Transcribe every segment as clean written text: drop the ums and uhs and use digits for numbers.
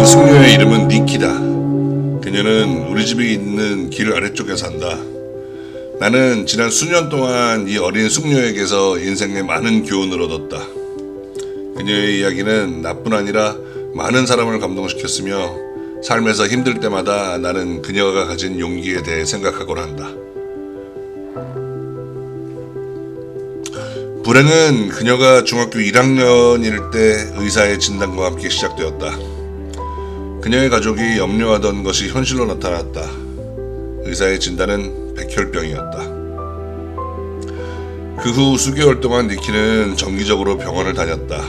숙녀의 이름은 니키다. 그녀는 우리 집이 있는 길 아래쪽에 산다. 나는 지난 수년 동안 이 어린 숙녀에게서 인생의 많은 교훈을 얻었다. 그녀의 이야기는 나뿐 아니라 많은 사람을 감동시켰으며 삶에서 힘들 때마다 나는 그녀가 가진 용기에 대해 생각하곤 한다. 불행은 그녀가 중학교 1학년일 때 의사의 진단과 함께 시작되었다. 그녀의 가족이 염려하던 것이 현실로 나타났다. 의사의 진단은 백혈병이었다. 그 후 수개월 동안 니키는 정기적으로 병원을 다녔다.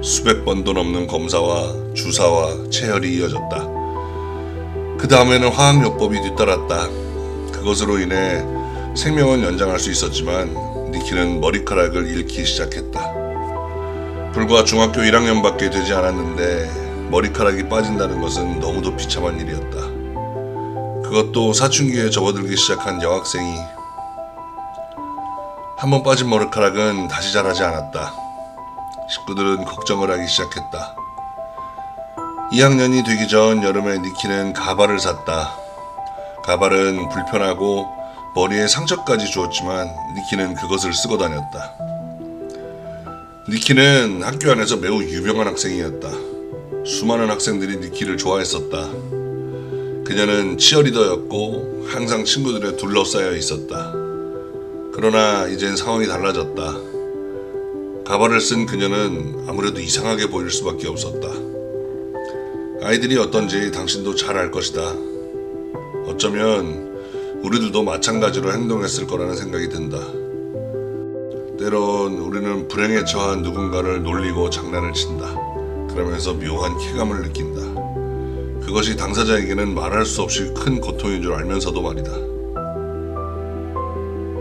수백 번도 넘는 검사와 주사와 체혈이 이어졌다. 그 다음에는 화학요법이 뒤따랐다. 그것으로 인해 생명은 연장할 수 있었지만 니키는 머리카락을 잃기 시작했다. 불과 중학교 1학년밖에 되지 않았는데 머리카락이 빠진다는 것은 너무도 비참한 일이었다. 그것도 사춘기에 접어들기 시작한 여학생이. 한번 빠진 머리카락은 다시 자라지 않았다. 식구들은 걱정을 하기 시작했다. 2학년이 되기 전 여름에 니키는 가발을 샀다. 가발은 불편하고 머리에 상처까지 주었지만 니키는 그것을 쓰고 다녔다. 니키는 학교 안에서 매우 유명한 학생이었다. 수많은 학생들이 니키를 좋아했었다. 그녀는 치어리더였고 항상 친구들에 둘러싸여 있었다. 그러나 이젠 상황이 달라졌다. 가발을 쓴 그녀는 아무래도 이상하게 보일 수밖에 없었다. 아이들이 어떤지 당신도 잘 알 것이다. 어쩌면 우리들도 마찬가지로 행동했을 거라는 생각이 든다. 때론 우리는 불행에 처한 누군가를 놀리고 장난을 친다. 그러면서 묘한 쾌감을 느낀다. 그것이 당사자에게는 말할 수 없이 큰 고통인 줄 알면서도 말이다.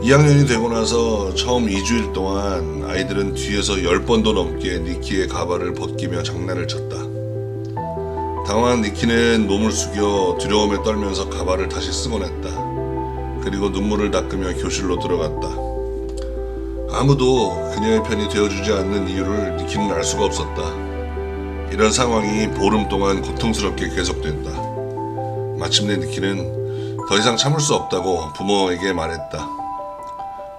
2학년이 되고 나서 처음 2주일 동안 아이들은 뒤에서 10번도 넘게 니키의 가발을 벗기며 장난을 쳤다. 당황한 니키는 몸을 숙여 두려움에 떨면서 가발을 다시 쓰곤 했다. 그리고 눈물을 닦으며 교실로 들어갔다. 아무도 그녀의 편이 되어주지 않는 이유를 니키는 알 수가 없었다. 이런 상황이 보름 동안 고통스럽게 계속된다. 마침내 니키는 더 이상 참을 수 없다고 부모에게 말했다.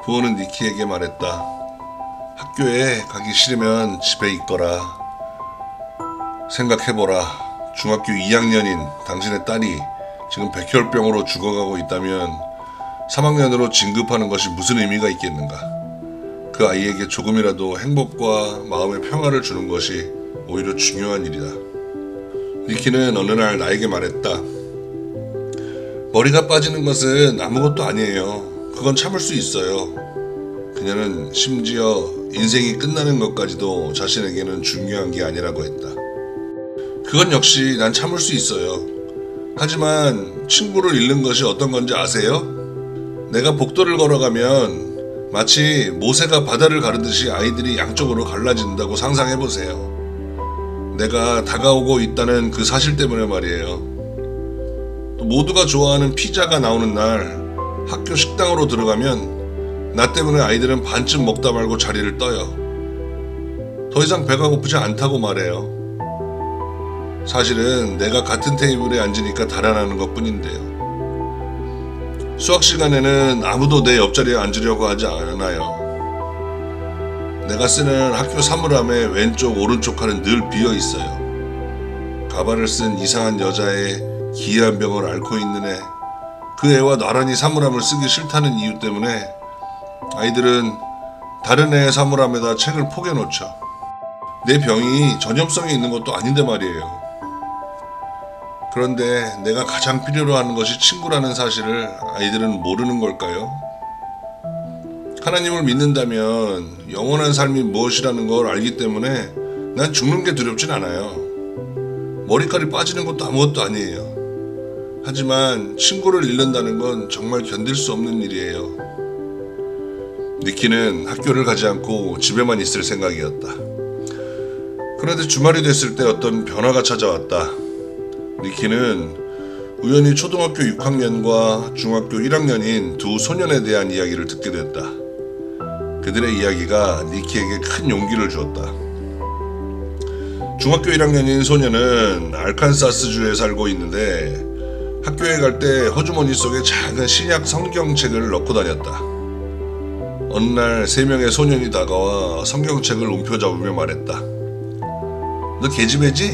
부모는 니키에게 말했다. 학교에 가기 싫으면 집에 있거라. 생각해보라. 중학교 2학년인 당신의 딸이 지금 백혈병으로 죽어가고 있다면 3학년으로 진급하는 것이 무슨 의미가 있겠는가? 그 아이에게 조금이라도 행복과 마음의 평화를 주는 것이 오히려 중요한 일이다. 니키는 어느 날 나에게 말했다. 머리가 빠지는 것은 아무것도 아니에요. 그건 참을 수 있어요. 그녀는 심지어 인생이 끝나는 것까지도 자신에게는 중요한 게 아니라고 했다. 그건 역시 난 참을 수 있어요. 하지만 친구를 잃는 것이 어떤 건지 아세요? 내가 복도를 걸어가면 마치 모세가 바다를 가르듯이 아이들이 양쪽으로 갈라진다고 상상해보세요. 내가 다가오고 있다는 그 사실 때문에 말이에요. 또 모두가 좋아하는 피자가 나오는 날 학교 식당으로 들어가면 나 때문에 아이들은 반쯤 먹다 말고 자리를 떠요. 더 이상 배가 고프지 않다고 말해요. 사실은 내가 같은 테이블에 앉으니까 달아나는 것 뿐인데요. 수학 시간에는 아무도 내 옆자리에 앉으려고 하지 않아요. 내가 쓰는 학교 사물함의 왼쪽 오른쪽 칸은 늘 비어 있어요. 가발을 쓴 이상한 여자의 기이한 병을 앓고 있는 애, 그 애와 나란히 사물함을 쓰기 싫다는 이유 때문에 아이들은 다른 애의 사물함에다 책을 포개놓죠. 내 병이 전염성이 있는 것도 아닌데 말이에요. 그런데 내가 가장 필요로 하는 것이 친구라는 사실을 아이들은 모르는 걸까요? 하나님을 믿는다면 영원한 삶이 무엇이라는 걸 알기 때문에 난 죽는 게 두렵진 않아요. 머리카락이 빠지는 것도 아무것도 아니에요. 하지만 친구를 잃는다는 건 정말 견딜 수 없는 일이에요. 니키는 학교를 가지 않고 집에만 있을 생각이었다. 그런데 주말이 됐을 때 어떤 변화가 찾아왔다. 니키는 우연히 초등학교 6학년과 중학교 1학년인 두 소년에 대한 이야기를 듣게 됐다. 그들의 이야기가 니키에게 큰 용기를 주었다. 중학교 1학년인 소녀는 알칸사스주에 살고 있는데 학교에 갈 때 호주머니 속에 작은 신약 성경책을 넣고 다녔다. 어느 날 3명의 소년이 다가와 성경책을 움켜잡으며 말했다. 너 계집애지?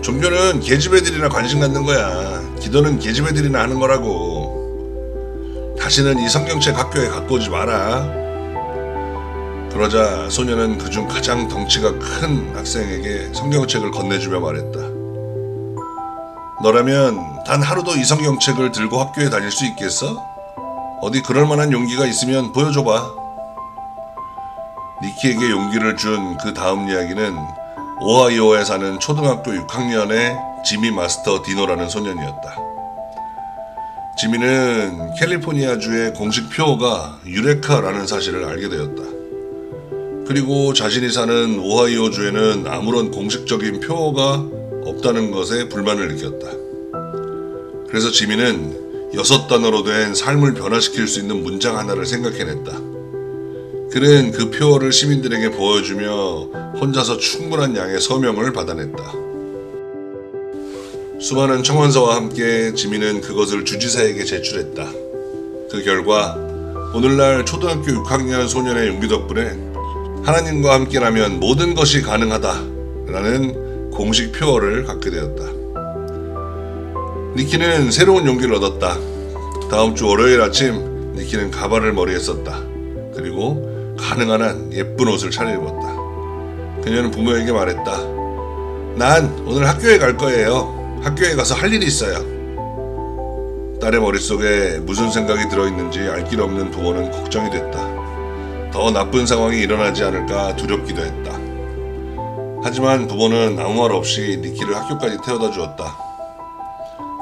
종교는 계집애들이나 관심 갖는 거야. 기도는 계집애들이나 하는 거라고. 다시는 이 성경책 학교에 갖고 오지 마라. 그러자 소녀는 그중 가장 덩치가 큰 학생에게 성경책을 건네주며 말했다. 너라면 단 하루도 이 성경책을 들고 학교에 다닐 수 있겠어? 어디 그럴 만한 용기가 있으면 보여줘봐. 니키에게 용기를 준 그 다음 이야기는 오하이오에 사는 초등학교 6학년의 지미 마스터 디노라는 소년이었다. 지미는 캘리포니아주의 공식 표어가 유레카라는 사실을 알게 되었다. 그리고 자신이 사는 오하이오주에는 아무런 공식적인 표어가 없다는 것에 불만을 느꼈다. 그래서 지미는 6단어로 된 삶을 변화시킬 수 있는 문장 하나를 생각해냈다. 그는 그 표어를 시민들에게 보여주며 혼자서 충분한 양의 서명을 받아냈다. 수많은 청원서와 함께 지미는 그것을 주지사에게 제출했다. 그 결과 오늘날 초등학교 6학년 소년의 용기 덕분에 하나님과 함께라면 모든 것이 가능하다라는 공식 표어를 갖게 되었다. 니키는 새로운 용기를 얻었다. 다음 주 월요일 아침 니키는 가발을 머리에 썼다. 그리고 가능한 한 예쁜 옷을 차려입었다. 그녀는 부모에게 말했다. 난 오늘 학교에 갈 거예요. 학교에 가서 할 일이 있어요. 딸의 머릿속에 무슨 생각이 들어있는지 알 길 없는 부모는 걱정이 됐다. 더 나쁜 상황이 일어나지 않을까 두렵기도 했다. 하지만 부모는 아무 말 없이 니키를 학교까지 태워다 주었다.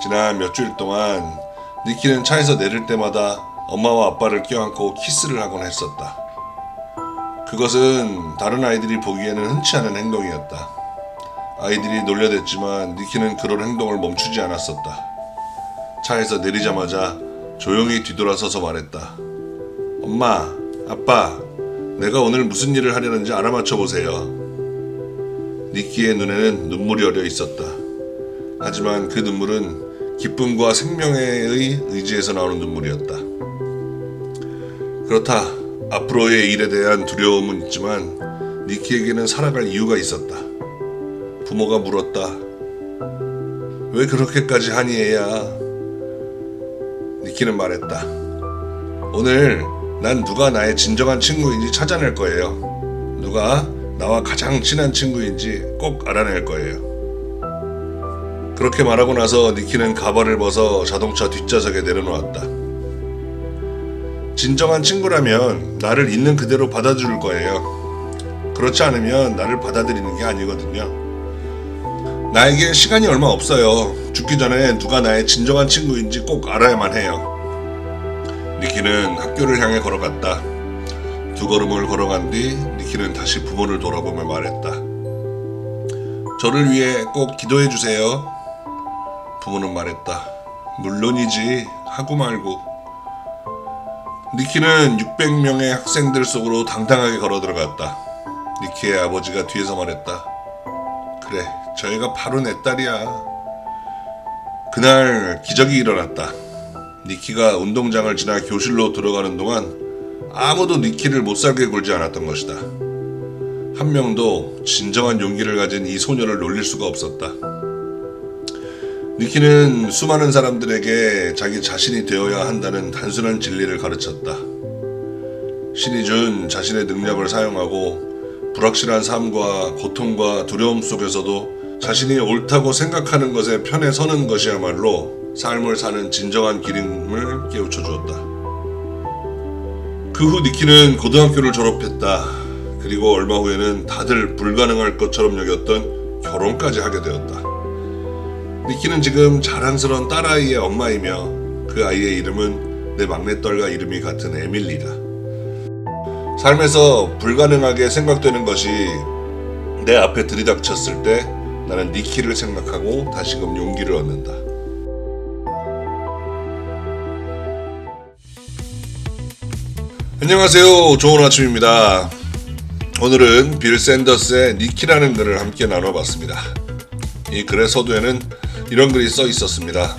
지난 몇 주일 동안 니키는 차에서 내릴 때마다 엄마와 아빠를 껴안고 키스를 하곤 했었다. 그것은 다른 아이들이 보기에는 흔치 않은 행동이었다. 아이들이 놀려댔지만 니키는 그런 행동을 멈추지 않았었다. 차에서 내리자마자 조용히 뒤돌아서서 말했다. 엄마, 아빠, 내가 오늘 무슨 일을 하려는지 알아맞혀 보세요. 니키의 눈에는 눈물이 어려 있었다. 하지만 그 눈물은 기쁨과 생명의 의지에서 나오는 눈물이었다. 그렇다. 앞으로의 일에 대한 두려움은 있지만 니키에게는 살아갈 이유가 있었다. 부모가 물었다. 왜 그렇게까지 하니 애야? 니키는 말했다. 오늘 난 누가 나의 진정한 친구인지 찾아낼 거예요. 누가 나와 가장 친한 친구인지 꼭 알아낼 거예요. 그렇게 말하고 나서 니키는 가발을 벗어 자동차 뒷좌석에 내려놓았다. 진정한 친구라면 나를 있는 그대로 받아줄 거예요. 그렇지 않으면 나를 받아들이는 게 아니거든요. 나에게 시간이 얼마 없어요. 죽기 전에 누가 나의 진정한 친구인지 꼭 알아야만 해요. 니키는 학교를 향해 걸어갔다. 2걸음을 걸어간 뒤 니키는 다시 부모를 돌아보며 말했다. 저를 위해 꼭 기도해 주세요. 부모는 말했다. 물론이지 하고 말고. 니키는 600명의 학생들 속으로 당당하게 걸어 들어갔다. 니키의 아버지가 뒤에서 말했다. 그래, 저 애가 바로 내 딸이야. 그날 기적이 일어났다. 니키가 운동장을 지나 교실로 들어가는 동안 아무도 니키를 못살게 굴지 않았던 것이다. 한 명도 진정한 용기를 가진 이 소녀를 놀릴 수가 없었다. 니키는 수많은 사람들에게 자기 자신이 되어야 한다는 단순한 진리를 가르쳤다. 신이 준 자신의 능력을 사용하고 불확실한 삶과 고통과 두려움 속에서도 자신이 옳다고 생각하는 것에 편에 서는 것이야말로 삶을 사는 진정한 길임을 깨우쳐 주었다. 그 후 니키는 고등학교를 졸업했다. 그리고 얼마 후에는 다들 불가능할 것처럼 여겼던 결혼까지 하게 되었다. 니키는 지금 자랑스러운 딸아이의 엄마이며 그 아이의 이름은 내 막내딸과 이름이 같은 에밀리다. 삶에서 불가능하게 생각되는 것이 내 앞에 들이닥쳤을 때 나는 니키를 생각하고 다시금 용기를 얻는다. 안녕하세요. 좋은 아침입니다. 오늘은 빌 샌더스의 니키라는 글을 함께 나눠봤습니다. 이 글의 서두에는 이런 글이 써 있었습니다.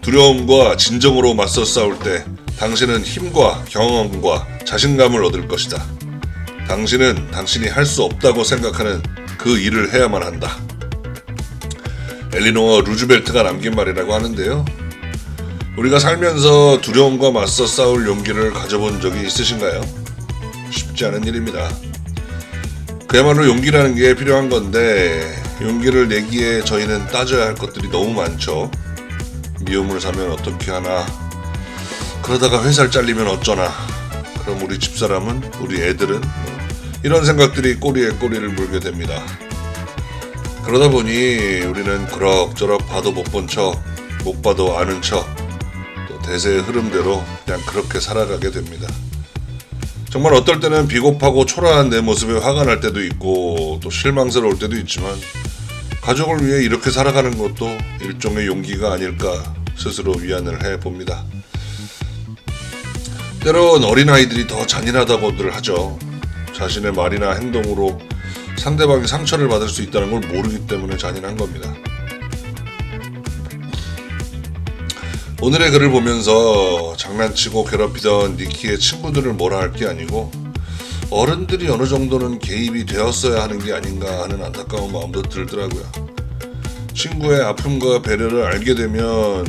두려움과 진정으로 맞서 싸울 때 당신은 힘과 경험과 자신감을 얻을 것이다. 당신은 당신이 할 수 없다고 생각하는 그 일을 해야만 한다. 엘리노어 루즈벨트가 남긴 말이라고 하는데요. 우리가 살면서 두려움과 맞서 싸울 용기를 가져본 적이 있으신가요? 쉽지 않은 일입니다. 그야말로 용기라는 게 필요한 건데 용기를 내기에 저희는 따져야 할 것들이 너무 많죠. 미움을 사면 어떻게 하나, 그러다가 회사를 잘리면 어쩌나, 그럼 우리 집사람은, 우리 애들은, 이런 생각들이 꼬리에 꼬리를 물게 됩니다. 그러다 보니 우리는 그럭저럭 봐도 못 본 척, 못 봐도 아는 척, 또 대세의 흐름대로 그냥 그렇게 살아가게 됩니다. 정말 어떨 때는 비겁하고 초라한 내 모습에 화가 날 때도 있고 또 실망스러울 때도 있지만 가족을 위해 이렇게 살아가는 것도 일종의 용기가 아닐까 스스로 위안을 해봅니다. 때론 어린아이들이 더 잔인하다고들 하죠. 자신의 말이나 행동으로 상대방이 상처를 받을 수 있다는 걸 모르기 때문에 잔인한 겁니다. 오늘의 글을 보면서 장난치고 괴롭히던 니키의 친구들을 뭐라 할 게 아니고 어른들이 어느 정도는 개입이 되었어야 하는 게 아닌가 하는 안타까운 마음도 들더라고요. 친구의 아픔과 배려를 알게 되면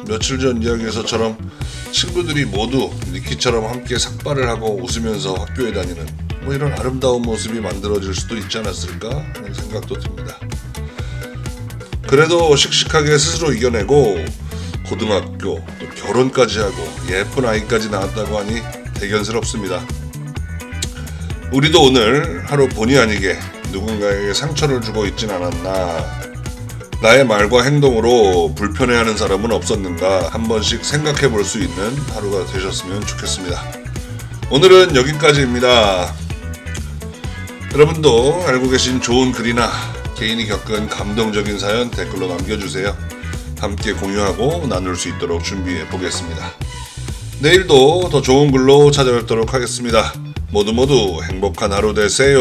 며칠 전 이야기에서처럼 친구들이 모두 니키처럼 함께 삭발을 하고 웃으면서 학교에 다니는 이런 아름다운 모습이 만들어질 수도 있지 않았을까 하는 생각도 듭니다. 그래도 씩씩하게 스스로 이겨내고 고등학교, 또 결혼까지 하고 예쁜 아이까지 낳았다고 하니 대견스럽습니다. 우리도 오늘 하루 본의 아니게 누군가에게 상처를 주고 있진 않았나, 나의 말과 행동으로 불편해하는 사람은 없었는가 한 번씩 생각해 볼 수 있는 하루가 되셨으면 좋겠습니다. 오늘은 여기까지입니다. 여러분도 알고 계신 좋은 글이나 개인이 겪은 감동적인 사연 댓글로 남겨주세요. 함께 공유하고 나눌 수 있도록 준비해 보겠습니다. 내일도 더 좋은 글로 찾아뵙도록 하겠습니다. 모두 행복한 하루 되세요.